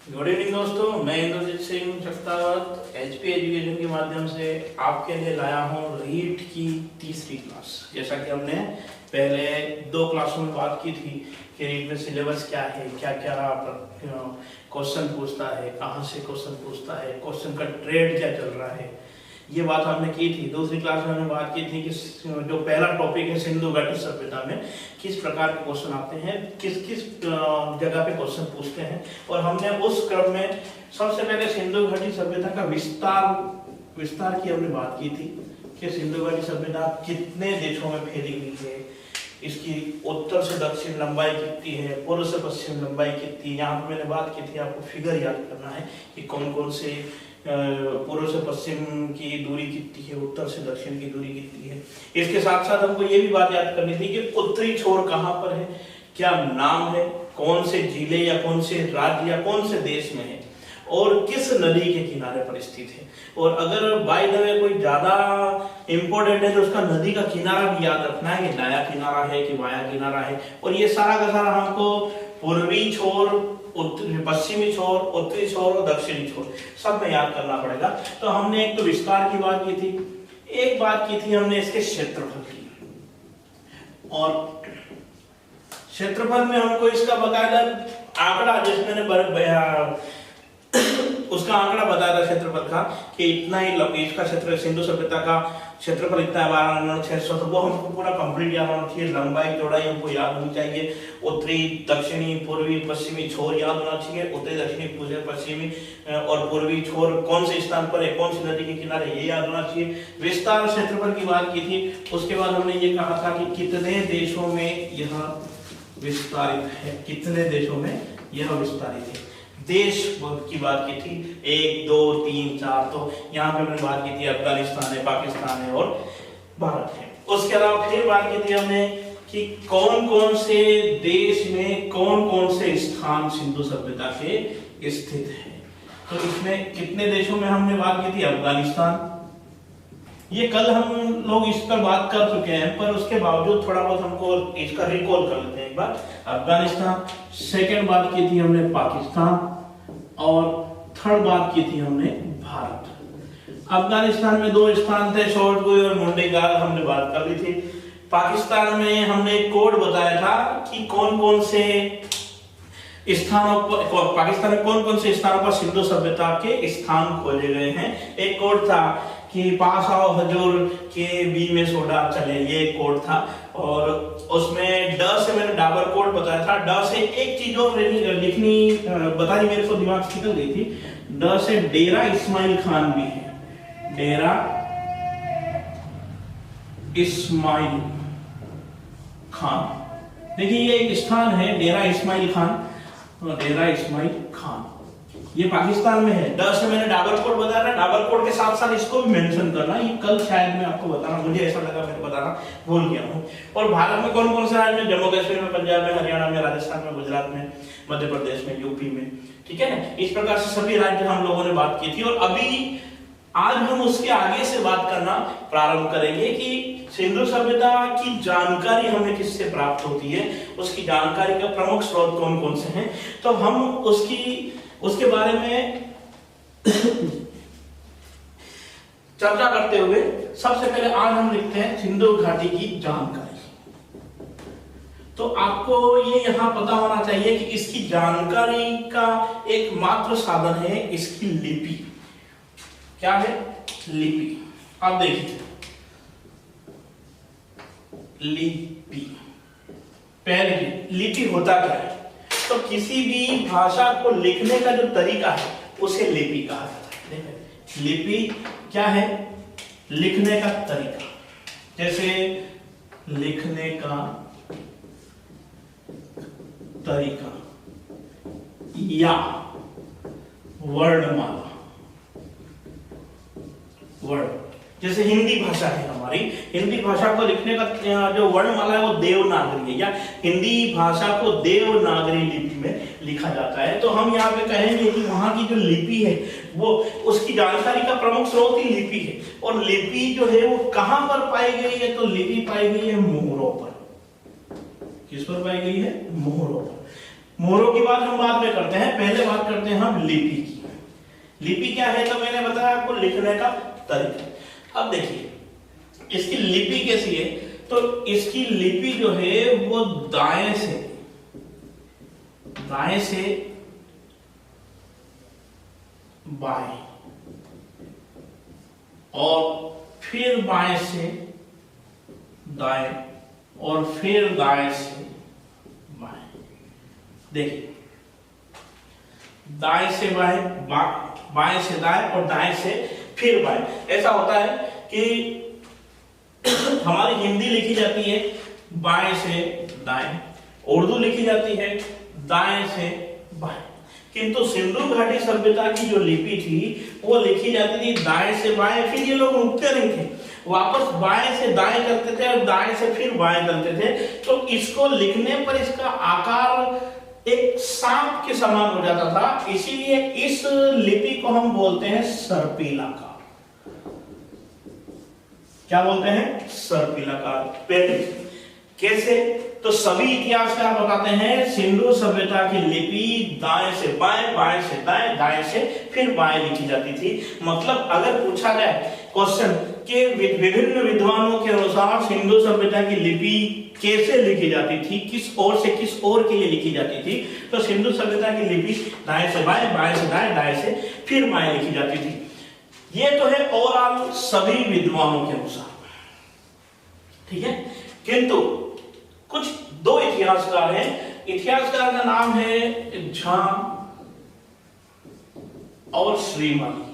Good evening दोस्तों, मैं Indrajit Singh चक्तावत HP education के माध्यम से आपके लिए लाया हूँ रीट की तीसरी क्लास। जैसा कि हमने पहले 2 क्लासों में बात की थी कि रीट में सिलेबस क्या है, क्या क्या क्वेश्चन पूछता है, कहाँ से क्वेश्चन पूछता है, क्वेश्चन का ट्रेंड क्या चल रहा है, ये बात हमने की थी। दूसरी क्लास में हमने बात की थी कि जो पहला टॉपिक है सिंधु घाटी सभ्यता में किस प्रकार के क्वेश्चन आते हैं, किस किस जगह पे क्वेश्चन पूछते हैं, और हमने उस क्रम में सबसे पहले सिंधु घाटी सभ्यता का विस्तार की हमने बात की थी कि सिंधु घाटी सभ्यता कितने देशों में फैली हुई है, इसकी उत्तर से दक्षिण लंबाई कितनी है, पूर्व से पश्चिम लंबाई कितनी। यहाँ पर मैंने बात की थी, आपको फिगर याद करना है कि कौन कौन से पूर्व से पश्चिम की दूरी कितनी है, उत्तर से दक्षिण की दूरी कितनी है। इसके साथ साथ हमको ये भी बात याद करनी थी कि उत्तरी छोर कहाँ पर है, क्या नाम है, कौन से जिले या कौन से राज्य या कौन से देश में है, और किस नदी के किनारे पर स्थित है। और अगर बाय द वे कोई ज्यादा इंपॉर्टेंट है तो उसका नदी का किनारा भी याद रखना है कि दाया किनारा है कि बाया किनारा है। और ये सारा का सारा हमको पूर्वी छोर, पश्चिमी छोर, उत्तरी छोर और दक्षिणी छोर सब में याद करना पड़ेगा। तो हमने एक तो विस्तार की बात की थी, एक बात की थी हमने इसके क्षेत्रफल की, और क्षेत्रफल में हमको इसका बकायदा आंकड़ा, जिसमें उसका आंकड़ा बताया था क्षेत्रफल का कि इतना ही इसका क्षेत्र, सिंधु सभ्यता का क्षेत्रफल इतना है 12,600। तो वो हमको पूरा कंप्लीट याद होना चाहिए, लंबाई चौड़ाई हमको याद होनी चाहिए, उत्तरी दक्षिणी पूर्वी पश्चिमी छोर याद होना चाहिए, उत्तरी दक्षिणी पूर्वी पश्चिमी और पूर्वी छोर कौन से स्थान पर है, कौन सी नदी के किनारे, ये याद होना चाहिए। विस्तार क्षेत्रफल की बात की थी। उसके बाद हमने ये कहा था कि कितने देशों में यह विस्तारित है, कितने देशों में यह विस्तारित है। देश की बात की थी 1, 2, 3, 4। तो यहाँ पे हमने बात की थी अफगानिस्तान है, पाकिस्तान है और भारत है। उसके अलावा फिर बात की थी हमने कि कौन कौन से देश में कौन कौन से स्थान सिंधु सभ्यता के स्थित है। तो इसमें कितने देशों में हमने बात की थी, अफगानिस्तान, ये कल हम लोग इस पर बात कर चुके हैं, पर उसके बावजूद थोड़ा बहुत हमको इसका रिकॉल कर लेते हैं एक बार। अफगानिस्तान, सेकंड बात की थी हमने पाकिस्तान, और थर्ड बात की थी हमने भारत। अफगानिस्तान में 2 स्थान थे, शॉर्टगुई और मुंडेगाल, हमने बात कर ली थी। पाकिस्तान में हमने एक कोड बताया था कि कौन कौन से स्थानों पर, पाकिस्तान में कौन कौन से स्थानों पर सिंधु सभ्यता के स्थान खोजे गए हैं। एक कोड था कि पास आओ हजूर के बी में सोडा चले, ये कोड था। और उसमें ड से मैंने डाबर कोड बताया था। ड से एक चीज और लिखनी बतानी मेरे को दिमाग से निकल गई थी, ड से डेरा इस्माइल खान भी है, डेरा इस्माइल खान। देखिए ये एक स्थान है डेरा इस्माइल खान, डेरा इस्माइल खान, ये पाकिस्तान में है। 10 से मैंने डाबर कोड बताया था, डाबर कोड के साथ साथ इसको भी मेंशन करना, ये कल शायद मैं आपको बताना, मुझे ऐसा लगा मैंने बताना भूल गया हूँ। और भारत में कौन कौन से राज्य में, जम्मू कश्मीर में, पंजाब में, हरियाणा में, राजस्थान में, गुजरात में, मध्य प्रदेश में, यूपी में, ठीक है ना। इस प्रकार से सभी राज्य हम लोगों ने बात की थी। और अभी आज हम उसके आगे से बात करना प्रारंभ करेंगे कि सिंधु सभ्यता की जानकारी हमें किससे प्राप्त होती है, उसकी जानकारी का प्रमुख स्रोत कौन कौन से हैं। तो हम उसके बारे में चर्चा करते हुए सबसे पहले आज हम लिखते हैं सिंधु घाटी की जानकारी। तो आपको ये यहां पता होना चाहिए कि इसकी जानकारी का एकमात्र साधन है इसकी लिपि। क्या है? लिपि। आप देखिए लिपि, पहले लिपि होता क्या है? तो किसी भी भाषा को लिखने का जो तरीका है उसे लिपि कहा जाता है। लिपि क्या है? लिखने का तरीका। जैसे लिखने का तरीका या वर्णमाला, वर्ण। जैसे हिंदी भाषा है हमारी, हिंदी भाषा को लिखने का जो वर्णमाला है वो देवनागरी है, या हिंदी भाषा को देवनागरी लिपि में लिखा जाता है। तो हम यहाँ पे कहेंगे कि वहां की जो लिपि है वो, उसकी जानकारी का प्रमुख स्रोत ही लिपि है। और लिपि जो है वो कहां पर पाई गई है? तो लिपि पाई गई है मोहरों पर। किस पर पाई गई है? मोहरों पर। मोहरों की बात हम बाद में करते हैं, पहले बात करते हैं हम लिपि की। लिपि क्या है, तो मैंने बताया आपको लिखने का तरीका। अब देखिए इसकी लिपि कैसी है, तो इसकी लिपि जो है वो दाएं से बाएं और फिर बाएं से दाएं और फिर दाएं से बाएं। देखिए दाएं से बाएं, बाएं से दाएं और दाएं से फिर बाएं। ऐसा होता है कि हमारी हिंदी लिखी जाती है बाएं से दाएं, उर्दू लिखी जाती है दाएं से बाएं, किंतु सिंधु घाटी सभ्यता की जो लिपि थी वो लिखी जाती थी दाएं से बाएं। फिर ये लोग रुकते नहीं थे, वापस बाएं से दाएं करते थे और दाएं से फिर बाएं करते थे। तो इसको लिखने पर इसका आकार एक सांप के समान हो जाता था, इसीलिए इस लिपि को हम बोलते हैं सर्पिलाकार। क्या बोलते हैं? सर्पिलाकार। कैसे? तो सभी इतिहासकार बताते हैं सिंधु सभ्यता की लिपि दाएं से बाएं, बाएं से दाएं, दाएं से फिर बाएं लिखी जाती थी। मतलब अगर पूछा जाए क्वेश्चन के विभिन्न विद्वानों के अनुसार सिंधु सभ्यता की लिपि कैसे लिखी जाती थी, किस ओर से किस ओर के लिए लिखी जाती थी, तो सिंधु सभ्यता की लिपि दाएं से बाएं, बाएं से दाएं, दाएं से फिर बाएं लिखी जाती थी। ये तो है ओवरऑल सभी विद्वानों के अनुसार, ठीक है। किंतु कुछ दो इतिहासकार हैं, इतिहासकार का नाम है झा और श्रीमाली।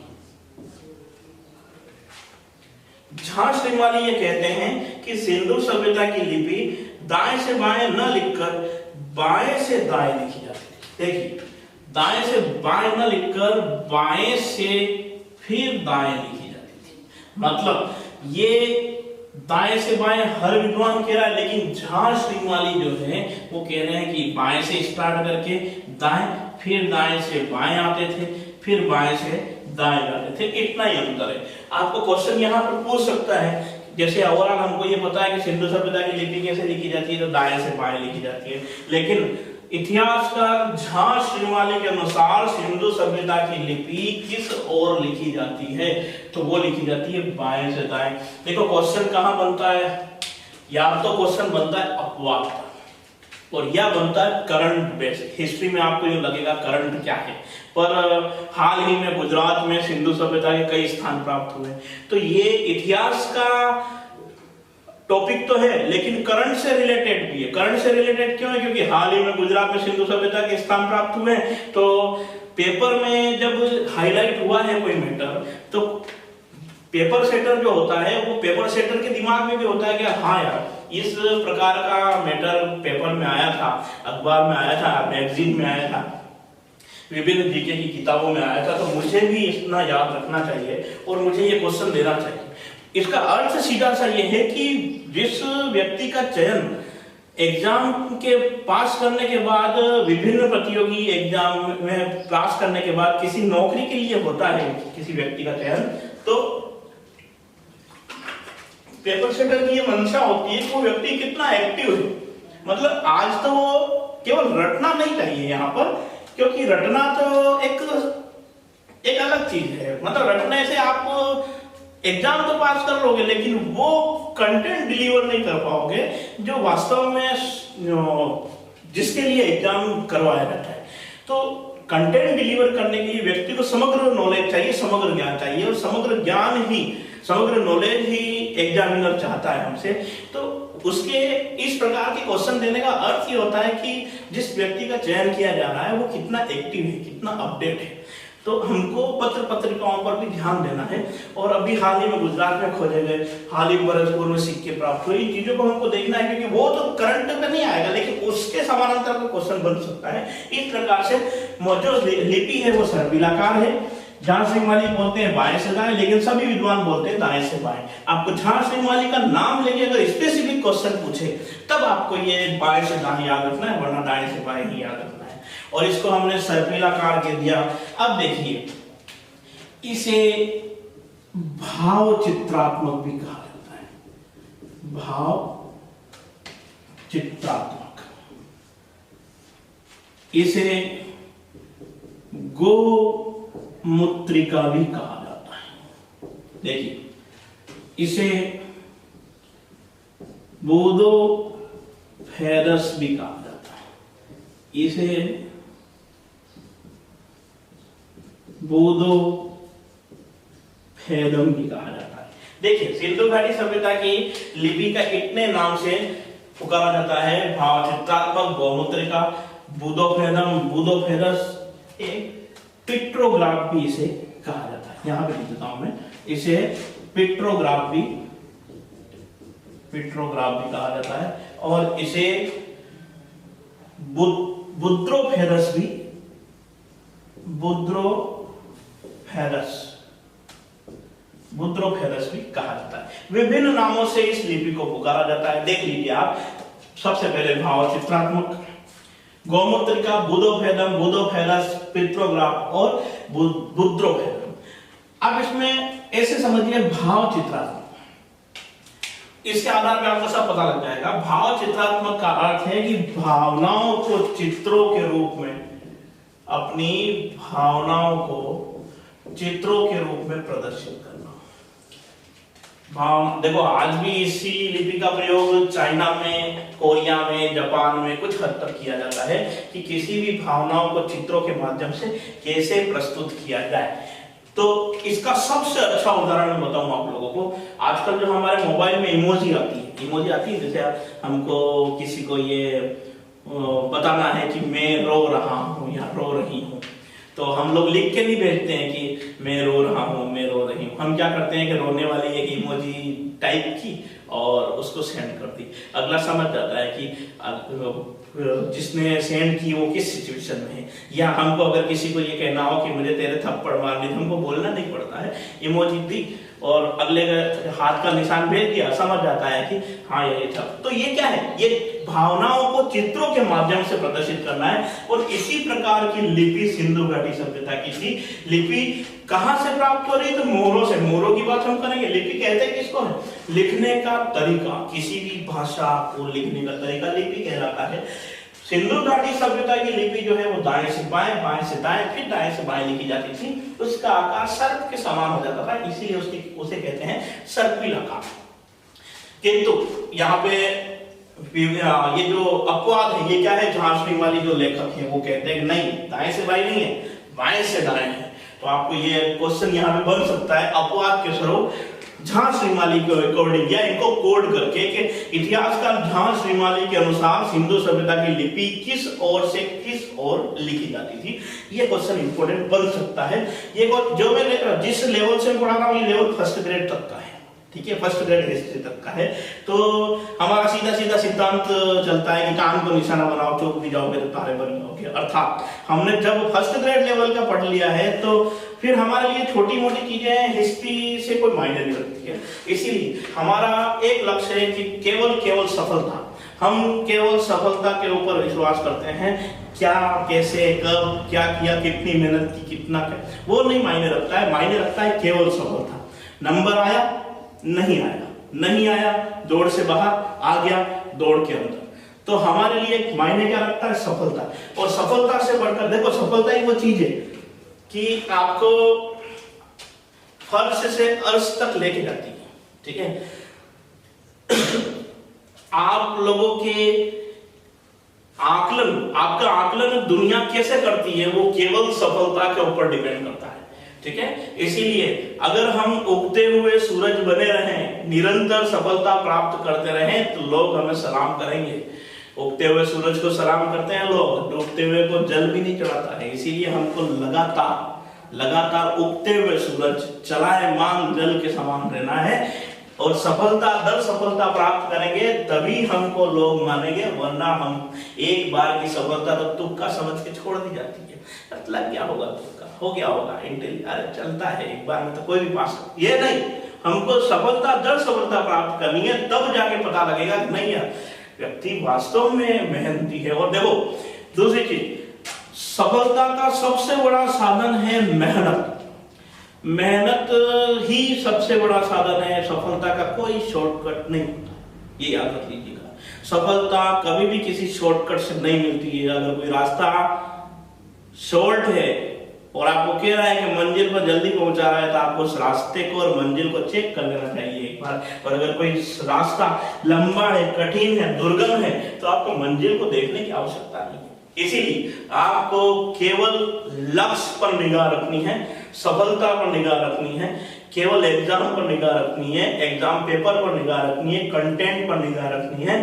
झा श्रीमाली ये कहते हैं कि सिंधु सभ्यता की लिपि दाएं से बाएं न लिखकर बाएं से दाएं लिखी जाती है। देखिए दाएं से बाएं न लिखकर बाएं से फिर दाएं लिखी जाती थी। मतलब ये दाएं से बाएं हर विद्वान कह रहा है, लेकिन झा श्रीमाली जो है वो कह रहे हैं कि बाएं से स्टार्ट करके दाएं, फिर दाएं से बाएं आते थे, फिर बाएं से दाएं जाते थे। इतना ही अंतर है। आपको क्वेश्चन यहाँ पर पूछ सकता है, जैसे ओवरऑल हमको ये पता है कि सिंधु सभ्यता की लिपि कैसे लिखी जाती है, तो दाएं से बाएं लिखी जाती है, लेकिन इतिहासकार झा श्रीमाली के अनुसार सिंधु सभ्यता की लिपि किस ओर लिखी जाती है, तो वो लिखी जाती है बाएं से दाएं। देखो क्वेश्चन कहां बनता है, या तो क्वेश्चन बनता है अपवाद और या बनता है करंट बेस्ड। हिस्ट्री में आपको ये लगेगा करंट क्या है, पर हाल ही में गुजरात में सिंधु सभ्यता के कई स्थान प्राप्त हुए, तो ये इतिहास का टॉपिक तो है लेकिन करंट से रिलेटेड भी है। करंट से रिलेटेड क्यों है? क्योंकि हाल ही में गुजरात में सिंधु सभ्यता के स्थान प्राप्त हुए, तो पेपर में जब हाईलाइट हुआ है कोई मैटर, तो पेपर सेटर जो होता है वो पेपर सेटर के दिमाग में भी होता है कि हाँ यार इस प्रकार का मैटर पेपर में आया था, अखबार में आया था, मैगजीन में आया था, विभिन्न जीके की किताबों में आया था, तो मुझे भी इतना याद रखना चाहिए और मुझे ये क्वेश्चन देना चाहिए। इसका अर्थ सीधा सा ये है कि जिस व्यक्ति का चयन एग्जाम के पास करने के बाद, विभिन्न प्रतियोगी एग्जाम में पास करने के बाद किसी नौकरी के लिए होता है, किसी व्यक्ति का चयन, तो पेपर सेटर की ये मंशा होती है कि वो व्यक्ति कितना एक्टिव है। मतलब आज तो वो केवल रटना नहीं चाहिए यहाँ पर, क्योंकि रटना तो एक अलग चीज है। मतलब रटने से आप एग्जाम तो पास कर लोगे, लेकिन वो कंटेंट डिलीवर नहीं कर पाओगे जो वास्तव में जिसके लिए एग्जाम करवाया जाता है। तो कंटेंट डिलीवर करने के लिए व्यक्ति को समग्र नॉलेज चाहिए, समग्र ज्ञान चाहिए, और समग्र नॉलेज ही एग्जामिनर चाहता है हमसे। तो उसके इस प्रकार के क्वेश्चन देने का अर्थ ये होता है कि जिस व्यक्ति का चयन किया जा रहा है वो कितना एक्टिव है, कितना अपडेट है। तो हमको पत्र पत्रिकाओं पर भी ध्यान देना है। और अभी हाल ही में गुजरात में खोजे गए, हाल ही में भरतपुर में सिक्के प्राप्त हुए, इन चीजों को हमको देखना है, क्योंकि वो तो करंट पे नहीं आएगा, लेकिन उसके समानांतर का क्वेश्चन बन सकता है। इस प्रकार से जो लिपि है वो सर्पिलाकार है। झा श्रीमाली बोलते हैं बाएं से दाएं, लेकिन सभी विद्वान बोलते हैं दाएं से बाएं। आपको झा श्रीमाली का नाम लेके अगर स्पेसिफिक क्वेश्चन पूछे तब आपको ये बाएं से दाएं याद रखना है, वरना दाएं से बाएं ही याद रखना है। और इसको हमने सर्पिलाकार कह दिया। अब देखिए इसे भाव चित्रात्मक भी कहा जाता है। भाव चित्रात्मक इसे गोमूत्रिका भी कहा जाता है। देखिए, इसे बोदोफेरस भी कहा जाता है, इसे बोदोफेरम भी कहा जाता है। देखिए, सिंधु घाटी सभ्यता की लिपि का इतने नाम से पुकारा जाता है, भावचित्रात्मक, गोमूत्रिका, बोदोफेरम, बोदोफेरस, एक पिक्टोग्राफ भी इसे कहा जाता है। यहां पे लिख देता हूं मैं, इसे पिक्टोग्राफ भी कहा जाता है, और इसे बुद्रोफेरस भी कहा जाता है। विभिन्न नामों से इस लिपि को पुकारा जाता है। देख लीजिए आप, सबसे पहले भावचित्रात्मक, गोमूत्रिका, बोदोफेरम, बोदोफेरस, पिक्टोग्राफ और बुद्रोफेरम। अब इसमें ऐसे समझिए, भावचित्रात्मक, इसके आधार पर आपको सब पता लग जाएगा। भावचित्रात्मक का अर्थ है कि भावनाओं को चित्रों के रूप में, अपनी भावनाओं को चित्रों के रूप में प्रदर्शित करना। देखो, आज भी इसी लिपि का प्रयोग चाइना में, कोरिया में, जापान में कुछ हद तक किया जाता है कि किसी भी भावनाओं को चित्रों के माध्यम से कैसे प्रस्तुत किया जाए। तो इसका सबसे अच्छा उदाहरण मैं बताऊं आप लोगों को। आजकल जो हमारे मोबाइल में इमोजी आती है, जैसे हमको किसी को ये बताना है कि मैं रो रहा हूं या रो रही हूं, तो हम लोग लिख के नहीं भेजते हैं कि मैं रो रहा हूं, मैं रो रही हूं। हम क्या करते हैं कि रोने वाली एक इमोजी टाइप की और उसको सेंड कर दी। अगला समझ जाता है कि जिसने सेंड की वो किस सिचुएशन में है। या हमको अगर किसी को ये कहना हो कि मुझे तेरे थप्पड़ मारने, तो हमको बोलना नहीं पड़ता है, इमोजी दी और अगले हाथ का निशान भेज दिया, समझ जाता है कि हाँ ये था। तो ये क्या है, ये भावनाओं को चित्रों के माध्यम से प्रदर्शित करना है। और इसी प्रकार की लिपि सिंधु घाटी सभ्यता की थी। लिपि कहां से प्राप्त हो रही, तो मोरों से। मोरों की बात हम करेंगे। लिपि कहते हैं किसको है, लिखने का तरीका, किसी भी भाषा को लिखने का तरीका लिपि कहलाता है। सिंधु घाटी सभ्यता की लिपि जो है वो दाएं से बाएं, बाएं से दाएं, फिर दाएं से बाएं लिखी जाती थी। उसका आकार सर्प के समान हो जाता था, इसीलिए उसे कहते हैं सर्पिल आकार। किंतु यहाँ पे ये जो अपवाद है, ये क्या है, झांसी वाली जो लेखक है वो कहते हैं नहीं, दाएं से बाएं नहीं है, बाएं से दाएं है। तो आपको ये क्वेश्चन यहाँ पे बन सकता है अपवाद के स्वरूप झां श्रीमाली के अकॉर्डिंग, या इनको कोड करके कि इतिहासकार झां श्रीमाली के अनुसार सिंधु सभ्यता की लिपि किस ओर से किस ओर लिखी जाती थी। ये क्वेश्चन इंपोर्टेंट बन सकता है। ये जो मैं जिस लेवल से पढ़ा रहा हूँ, ये लेवल फर्स्ट ग्रेड तक का है, ठीक है, फर्स्ट ग्रेड हिस्ट्री तक का है। तो हमारा सीधा सीधा सिद्धांत चलता है कि कान को निशाना बनाओ, चौक भी जाओगे तो तारे बन जाओगे। अर्थात हमने जब फर्स्ट ग्रेड लेवल का पढ़ लिया है, तो फिर हमारे लिए छोटी मोटी चीजें हिस्ट्री से कोई मायने नहीं रखती है। इसीलिए हमारा एक लक्ष्य है कि केवल सफलता, हम केवल सफलता के ऊपर विश्वास करते हैं। क्या, कैसे, कब, क्या किया, कितनी मेहनत की, कितना क्या, वो नहीं मायने रखता है। मायने रखता है केवल सफलता। नंबर आया, नहीं आया दौड़ से बाहर, आ गया दौड़ के अंदर। तो हमारे लिए मायने क्या रखता है, सफलता। और सफलता से बढ़कर देखो, सफलता ही वो चीज है कि आपको फर्श से अर्श तक लेके जाती है, ठीक है। आप लोगों के आकलन, आपका आकलन दुनिया कैसे करती है, वो केवल सफलता के ऊपर डिपेंड करता है, ठीक है। इसीलिए अगर हम उगते हुए सूरज बने रहें, निरंतर सफलता प्राप्त करते रहें, तो लोग हमें सलाम करेंगे। उगते हुए सूरज को सलाम करते हैं लोग, डूबते हुए को जल भी नहीं चढ़ाता है। इसीलिए हमको लगातार उगते हुए सूरज, चलायमान जल के समान रहना है। और सफलता दर सफलता प्राप्त करेंगे, तभी हमको लोग मानेंगे। वरना हम एक बार की सफलता तो तुक्का समझ के छोड़ दी जाती है। मतलब क्या होगा, तुक्का हो गया होगा, अरे चलता है, एक बार में तो कोई भी पास। ये नहीं, हमको सफलता दर सफलता प्राप्त करनी है, तब जाके पता लगेगा कि नहीं यार, व्यक्ति वास्तव में मेहनती है। और देखो दूसरी चीज, सफलता का सबसे बड़ा साधन है मेहनत। मेहनत ही सबसे बड़ा साधन है, सफलता का कोई शॉर्टकट नहीं होता, ये याद रख लीजिएगा। सफलता कभी भी किसी शॉर्टकट से नहीं मिलती है। अगर कोई रास्ता शॉर्ट है और आपको कह रहा है कि मंजिल पर जल्दी पहुंचा रहा है, तो आपको उस रास्ते को और मंजिल को चेक कर लेना चाहिए एक बार। और अगर कोई रास्ता लंबा है, कठिन है, दुर्गम है, तो आपको मंजिल को देखने की आवश्यकता नहीं है। इसीलिए आपको केवल लक्ष्य पर निगाह रखनी है, सफलता पर निगाह रखनी है, केवल एग्जाम पर निगाह रखनी है, एग्जाम पेपर पर निगाह रखनी है, कंटेंट पर निगाह रखनी है,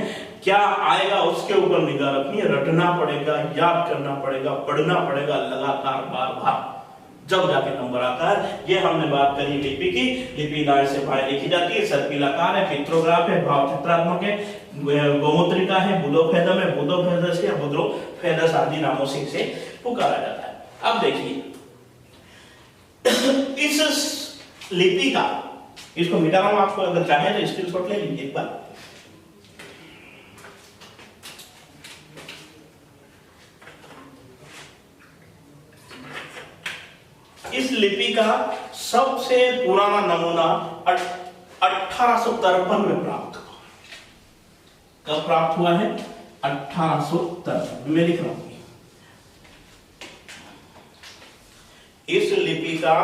क्या आएगा उसके ऊपर निगाह रखनी है। रटना पड़ेगा, याद करना पड़ेगा, पढ़ना पड़ेगा लगातार बार बार, जब जाके नंबर आता है। ये हमने बात करी लिपि की। लिपि लाइन से बाहर लिखी जाती है, सर्पिलाकार है, पित्रोग्राफ है, भाव चित्रात्मक है, गोमुद्रिका है, बुधोफेदम है, बुधोफेदस या बुधोफेदस आदि नामों से इसे पुकारा जाता है। अब देखिए इस लिपि का, इसको मिटा रहा हूं, आपको अगर चाहे तो स्क्रीनशॉट ले लीजिए एक बार। इस लिपि का सबसे पुराना नमूना 1853 में प्राप्त हुआ। कब प्राप्त हुआ है? 1853 में लिख रहा हूं। इस लिपि का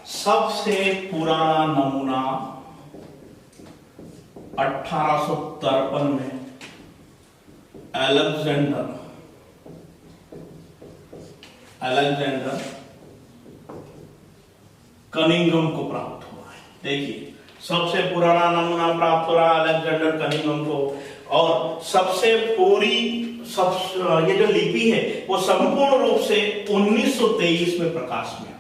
सबसे पुराना नमूना 1853 में अलेक्जेंडर कनिंघम को प्राप्त हुआ है। देखिए सबसे पुराना नमूना प्राप्त हो रहा है अलेक्जेंडर कनिंघम को, और सबसे ये जो लिपि है वो संपूर्ण रूप से 1923 में प्रकाश में,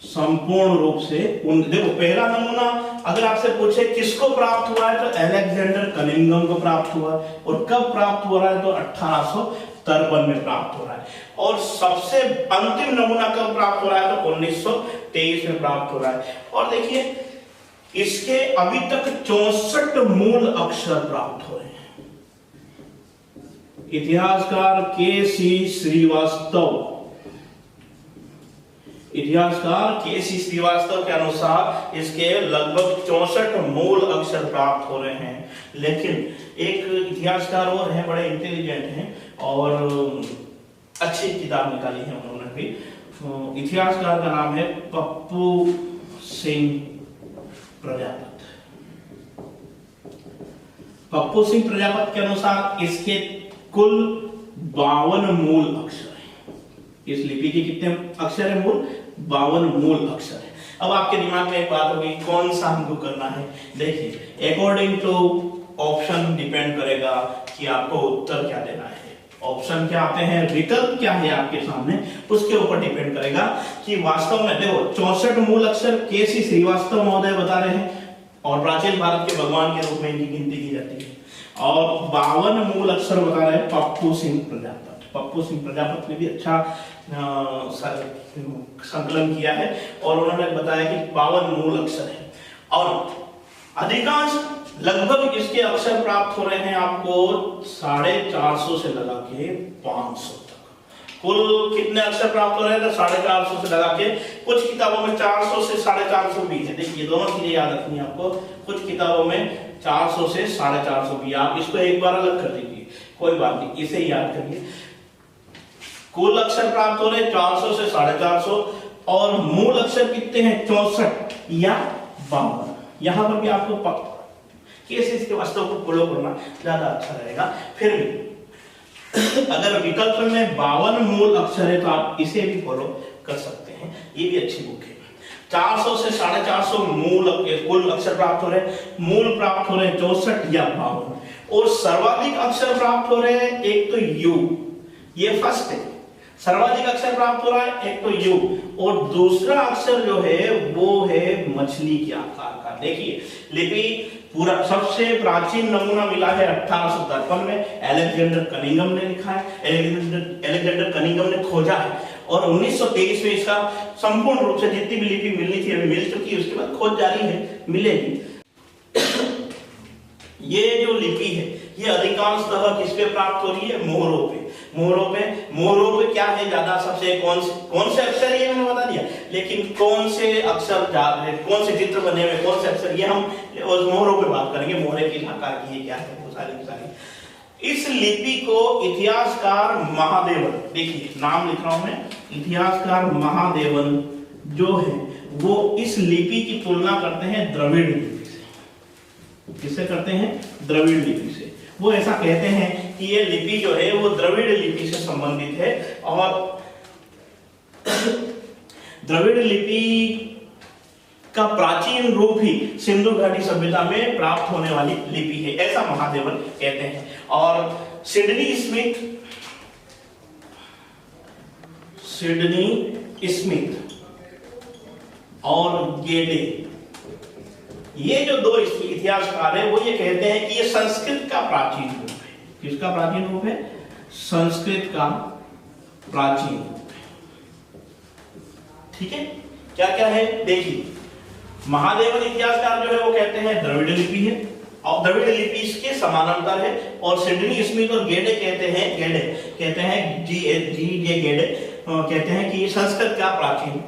संपूर्ण रूप से। देखो पहला नमूना अगर आपसे पूछे किसको प्राप्त हुआ है तो अलेक्जेंडर कनिंघम को प्राप्त हुआ, और कब प्राप्त हो रहा है तो 1853 में प्राप्त हो रहा है। और सबसे अंतिम नमूना कब प्राप्त हो रहा है तो 1923 में प्राप्त हो रहा है। और देखिए इसके अभी तक 64 मूल अक्षर प्राप्त हुए हैं। इतिहासकार के.सी. श्रीवास्तव के अनुसार इसके लगभग 64 मूल अक्षर प्राप्त हो रहे हैं। लेकिन एक इतिहासकार और हैं, बड़े इंटेलिजेंट हैं और अच्छी किताब निकाली है उन्होंने भी। इतिहासकार का नाम है पप्पू सिंह प्रजापत। पप्पू सिंह प्रजापत के अनुसार इसके कुल 52 मूल अक्षर हैं। इस लिपि के कितने अक्षर है? मूल 52 मूल अक्षर है। अब आपके दिमाग में एक बात होगी, कौन सा हमको करना है? देखिए अकॉर्डिंग टू ऑप्शन डिपेंड करेगा कि आपको उत्तर क्या देना है। ऑप्शन क्या आते हैं, विकल्प क्या है आपके सामने, उसके ऊपर डिपेंड करेगा कि वास्तव में। देखो 64 मूल अक्षर के.सी. श्रीवास्तव महोदय बता रहे हैं, और प्राचीन भारत के भगवान के रूप में इनकी गिनती की जाती है। और 52 मूल अक्षर बता रहे हैं पप्पू सिंह प्रजापत। पप्पू सिंह प्रजापत ने भी अच्छा संकलन किया है, और उन्होंने बताया कि 52 मूल अक्षर है। और अधिकांश लगभग इसके अक्षर प्राप्त हो रहे हैं आपको 450 से लगा के 500 तक। कुल कितने अक्षर प्राप्त हो रहे हैं? 450 से लगा के, कुछ किताबों में 400 से 450 भी है। देखिए दोनों चीजें याद रखनी है आपको। कुछ किताबों में 400 से 450 भी। आप इसको एक बार अलग कर दीजिए, कोई बात नहीं, इसे याद करिए। कुल अक्षर प्राप्त हो रहे 400 से 450, और मूल अक्षर कितने हैं? 64 या 52। यहां पर भी आपको केसेस के वास्तव को फॉलो करना ज्यादा अच्छा रहेगा। फिर भी अगर विकल्प में 52 मूल अक्षर है तो आप इसे भी फॉलो कर सकते हैं, ये भी अच्छी बुक है। 400 से 450 मूल कुल अक्षर प्राप्त हो रहे, मूल प्राप्त हो रहे 64 या 52, और सर्वाधिक अक्षर प्राप्त हो रहे हैं एक तो यू, ये फर्स्ट है, सर्वाधिक अक्षर प्राप्त हो रहा है एक तो यू, और दूसरा अक्षर जो है वो है मछली के आकार का। देखिए लिपि पूरा सबसे प्राचीन नमूना मिला है 1853 में, अलेक्जेंडर कनिंघम ने लिखा है, अलेक्जेंडर कनिंघम ने खोजा है, और 1923 में इसका संपूर्ण रूप से जितनी भी लिपि मिलनी थी अभी मिल चुकी है, उसके बाद खोज जारी है, मिलेगी। ये जो लिपि है ये अधिकांशतः किस पे प्राप्त हो रही है? मोहरों पे। मोहरों पे क्या है ज्यादा, सबसे कौन से अक्षर ये मैंने बता दिया, लेकिन कौन से अक्षर ज्यादा, कौन से चित्र बने हुए, कौन से अक्षर, ये हम उस मोहरों पे बात करेंगे। मोहरे किस आकार की है, क्या है, वो सारी की सारी। इस लिपि को इतिहासकार महादेवन, देखिए नाम लिख रहा हूं मैं, इतिहासकार महादेवन जो है वो इस लिपि की तुलना करते हैं द्रविड़ लिपि से। किससे करते हैं? द्रविड़ लिपि से। वो ऐसा कहते हैं कि ये लिपि जो है वो द्रविड़ लिपि से संबंधित है और द्रविड़ लिपि का प्राचीन रूप ही सिंधु घाटी सभ्यता में प्राप्त होने वाली लिपि है, ऐसा महादेवन कहते हैं। और सिडनी स्मिथ और गेडे, ये जो दो इतिहासकार है वो ये कहते हैं कि ये संस्कृत का प्राचीन रूप है। किसका प्राचीन रूप है? संस्कृत का प्राचीन रूप है। ठीक है, क्या क्या है देखिए। महादेवन इतिहासकार जो है वो कहते हैं द्रविड़ लिपि है और द्रविड़ लिपि इसके समानांतर है। और सिडनी स्मिथ और गेडे कहते हैं गेडे कहते हैं कि ये संस्कृत का प्राचीन,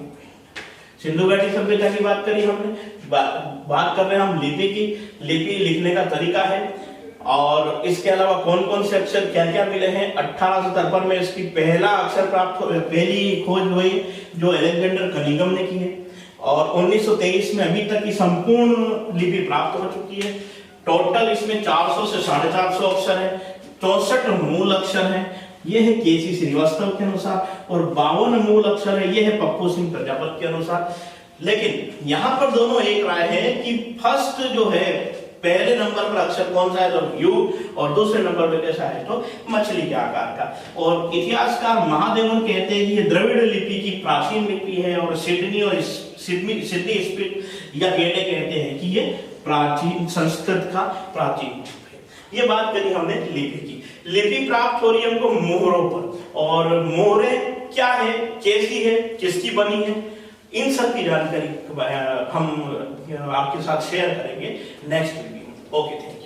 सिंधु घाटी सभ्यता की बात करी हमने, बात कर रहे हैं हम लिपि की, लिपि लिखने का तरीका है। और इसके अलावा कौन कौन से अक्षर क्या क्या मिले हैं। 1853 में इसकी पहली खोज हुई जो अलेक्जेंडर कनिंघम ने की है और 1923 में अभी तक की संपूर्ण लिपि प्राप्त हो चुकी है। टोटल इसमें 400 से 450 अक्षर है, 64 मूल अक्षर हैं, ये है केसी श्रीवास्तव के अनुसार, और 52 मूल अक्षर है, ये है पप्पू सिंह प्रजापत के अनुसार। लेकिन यहाँ पर दोनों एक राय है कि फर्स्ट जो है पहले नंबर पर अक्षर कौन सा है तो यू, और दूसरे नंबर पर कैसा है तो मछली के आकार का। और इतिहासकार महादेवन कहते हैं कि ये द्रविड़ लिपि की प्राचीन लिपि है और सिडनी स्मिथ या गेडे कहते हैं कि ये प्राचीन संस्कृत का प्राचीन रूप है। ये बात करी हमने लिपि की। लिपि प्राप्त हो रही है हमको मोहरों पर, और मोहरे क्या है, कैसी है, किसकी बनी है, इन सब की जानकारी हम आपके साथ शेयर करेंगे नेक्स्ट वीडियो में। Okay, thank you.